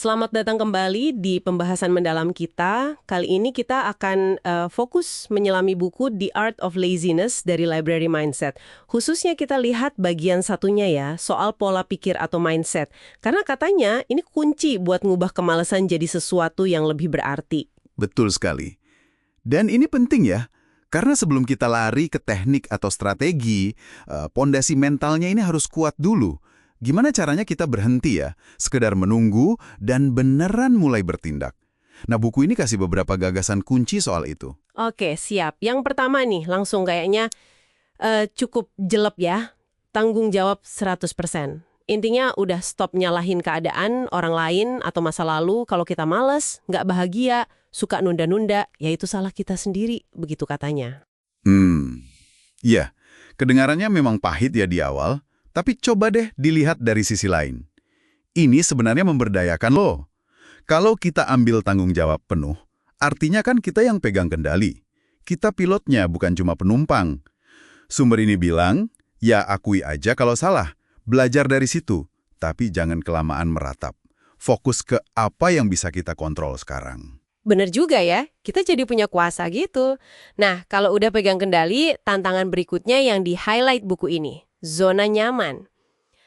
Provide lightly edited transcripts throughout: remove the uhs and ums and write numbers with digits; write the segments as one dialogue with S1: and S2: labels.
S1: Selamat datang kembali di pembahasan mendalam kita. Kali ini kita akan fokus menyelami buku The Art of Laziness dari Library Mindset. Khususnya kita lihat bagian satunya ya, soal pola pikir atau mindset. Karena katanya ini kunci buat ngubah kemalasan jadi sesuatu yang lebih berarti.
S2: Betul sekali. Dan ini penting ya, karena sebelum kita lari ke teknik atau strategi, pondasi mentalnya ini harus kuat dulu. Gimana caranya kita berhenti ya, sekedar menunggu dan beneran mulai bertindak. Nah, buku ini kasih beberapa gagasan kunci soal itu.
S1: Oke, siap. Yang pertama nih, langsung kayaknya cukup jelek ya. Tanggung jawab 100%. Intinya udah stop nyalahin keadaan orang lain atau masa lalu. Kalau kita males, nggak bahagia, suka nunda-nunda, ya itu salah kita sendiri, begitu katanya.
S2: Ya, kedengarannya memang pahit ya di awal, tapi coba deh dilihat dari sisi lain. Ini sebenarnya memberdayakan loh. Kalau kita ambil tanggung jawab penuh, artinya kan kita yang pegang kendali. Kita pilotnya, bukan cuma penumpang. Sumber ini bilang, ya akui aja kalau salah. Belajar dari situ, tapi jangan kelamaan meratap. Fokus ke apa yang bisa kita kontrol sekarang.
S1: Bener juga ya, kita jadi punya kuasa gitu. Nah, kalau udah pegang kendali, tantangan berikutnya yang di-highlight buku ini. Zona nyaman.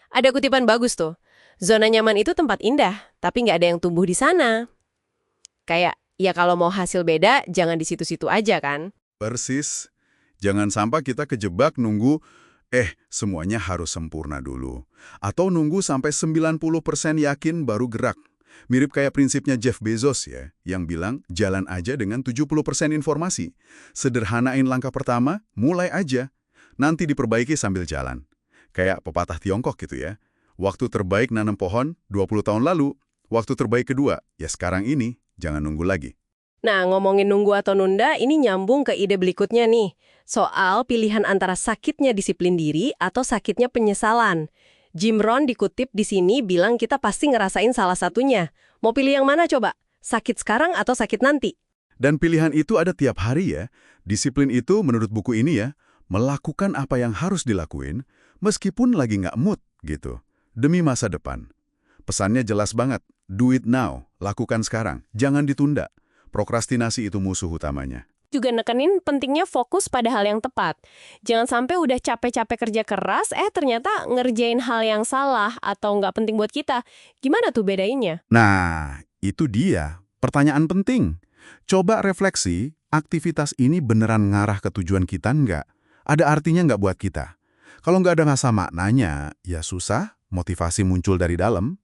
S1: Ada kutipan bagus tuh. Zona nyaman itu tempat indah, tapi nggak ada yang tumbuh di sana. Kayak, ya kalau mau hasil beda, jangan di situ-situ aja kan?
S2: Persis. Jangan sampai kita kejebak nunggu, semuanya harus sempurna dulu. Atau nunggu sampai 90% yakin baru gerak. Mirip kayak prinsipnya Jeff Bezos ya, yang bilang jalan aja dengan 70% informasi. Sederhanain langkah pertama, mulai aja. Nanti diperbaiki sambil jalan. Kayak pepatah Tiongkok gitu ya. Waktu terbaik nanam pohon 20 tahun lalu. Waktu terbaik kedua, ya sekarang ini, jangan nunggu lagi.
S1: Nah, ngomongin nunggu atau nunda, ini nyambung ke ide berikutnya nih. Soal pilihan antara sakitnya disiplin diri atau sakitnya penyesalan. Jim Rohn dikutip di sini bilang kita pasti ngerasain salah satunya. Mau pilih yang mana coba? Sakit sekarang atau sakit nanti?
S2: Dan pilihan itu ada tiap hari ya. Disiplin itu menurut buku ini ya, melakukan apa yang harus dilakuin, meskipun lagi nggak mood gitu. Demi masa depan. Pesannya jelas banget, do it now, lakukan sekarang, jangan ditunda. Prokrastinasi itu musuh utamanya.
S1: Juga nekenin pentingnya fokus pada hal yang tepat. Jangan sampai udah capek-capek kerja keras, ternyata ngerjain hal yang salah atau nggak penting buat kita. Gimana tuh bedainnya?
S2: Nah, itu dia, pertanyaan penting. Coba refleksi, aktivitas ini beneran ngarah ke tujuan kita nggak? Ada artinya nggak buat kita? Kalau nggak ada rasa maknanya, ya susah, motivasi muncul dari dalam.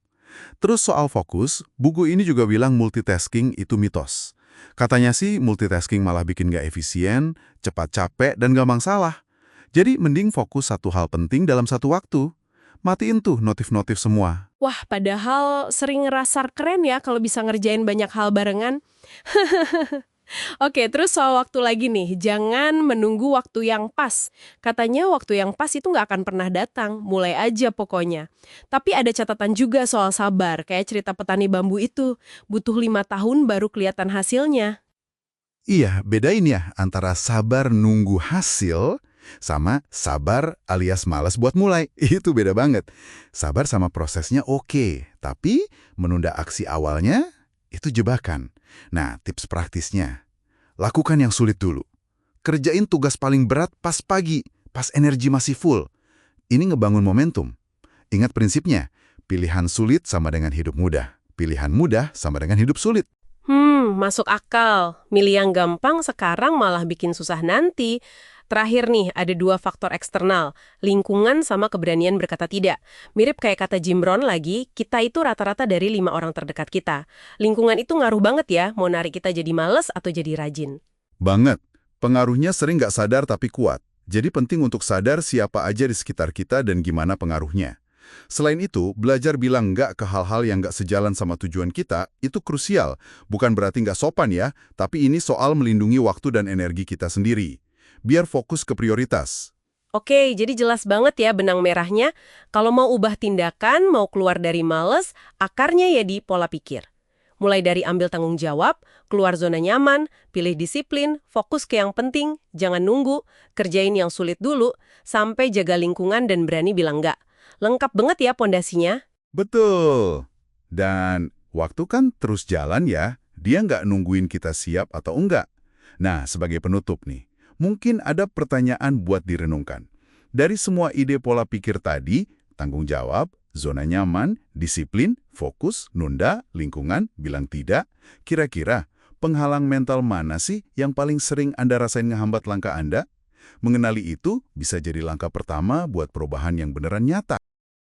S2: Terus soal fokus, buku ini juga bilang multitasking itu mitos. Katanya sih multitasking malah bikin nggak efisien, cepat capek, dan gampang salah. Jadi mending fokus satu hal penting dalam satu waktu. Matiin tuh notif-notif semua.
S1: Wah, padahal sering ngerasa keren ya kalau bisa ngerjain banyak hal barengan. Oke, terus soal waktu lagi nih, jangan menunggu waktu yang pas. Katanya waktu yang pas itu nggak akan pernah datang, mulai aja pokoknya. Tapi ada catatan juga soal sabar, kayak cerita petani bambu itu. Butuh 5 tahun baru kelihatan hasilnya.
S2: Iya, bedain ya antara sabar nunggu hasil sama sabar alias malas buat mulai. Itu beda banget. Sabar sama prosesnya oke, tapi menunda aksi awalnya itu jebakan. Nah, tips praktisnya, lakukan yang sulit dulu. Kerjain tugas paling berat pas pagi, pas energi masih full. Ini ngebangun momentum. Ingat prinsipnya, pilihan sulit sama dengan hidup mudah. Pilihan mudah sama dengan hidup sulit.
S1: Masuk akal. Milih yang gampang sekarang malah bikin susah nanti. Terakhir nih, ada 2 faktor eksternal, lingkungan sama keberanian berkata tidak. Mirip kayak kata Jim Rohn lagi, kita itu rata-rata dari 5 orang terdekat kita. Lingkungan itu ngaruh banget ya, mau narik kita jadi males atau jadi rajin.
S2: Banget. Pengaruhnya sering nggak sadar tapi kuat. Jadi penting untuk sadar siapa aja di sekitar kita dan gimana pengaruhnya. Selain itu, belajar bilang nggak ke hal-hal yang nggak sejalan sama tujuan kita, itu krusial. Bukan berarti nggak sopan ya, tapi ini soal melindungi waktu dan energi kita sendiri. Biar fokus ke prioritas.
S1: Oke, jadi jelas banget ya benang merahnya. Kalau mau ubah tindakan, mau keluar dari males, akarnya ya di pola pikir. Mulai dari ambil tanggung jawab, keluar zona nyaman, pilih disiplin, fokus ke yang penting, jangan nunggu, kerjain yang sulit dulu, sampai jaga lingkungan dan berani bilang nggak. Lengkap banget ya pondasinya.
S2: Betul. Dan Waktu kan terus jalan ya, dia nggak nungguin kita siap atau enggak. Nah, sebagai penutup nih, mungkin ada pertanyaan buat direnungkan. Dari semua ide pola pikir tadi, tanggung jawab, zona nyaman, disiplin, fokus, nunda, lingkungan, bilang tidak, kira-kira penghalang mental mana sih yang paling sering Anda rasain ngehambat langkah Anda? Mengenali itu bisa jadi langkah pertama buat perubahan yang beneran nyata.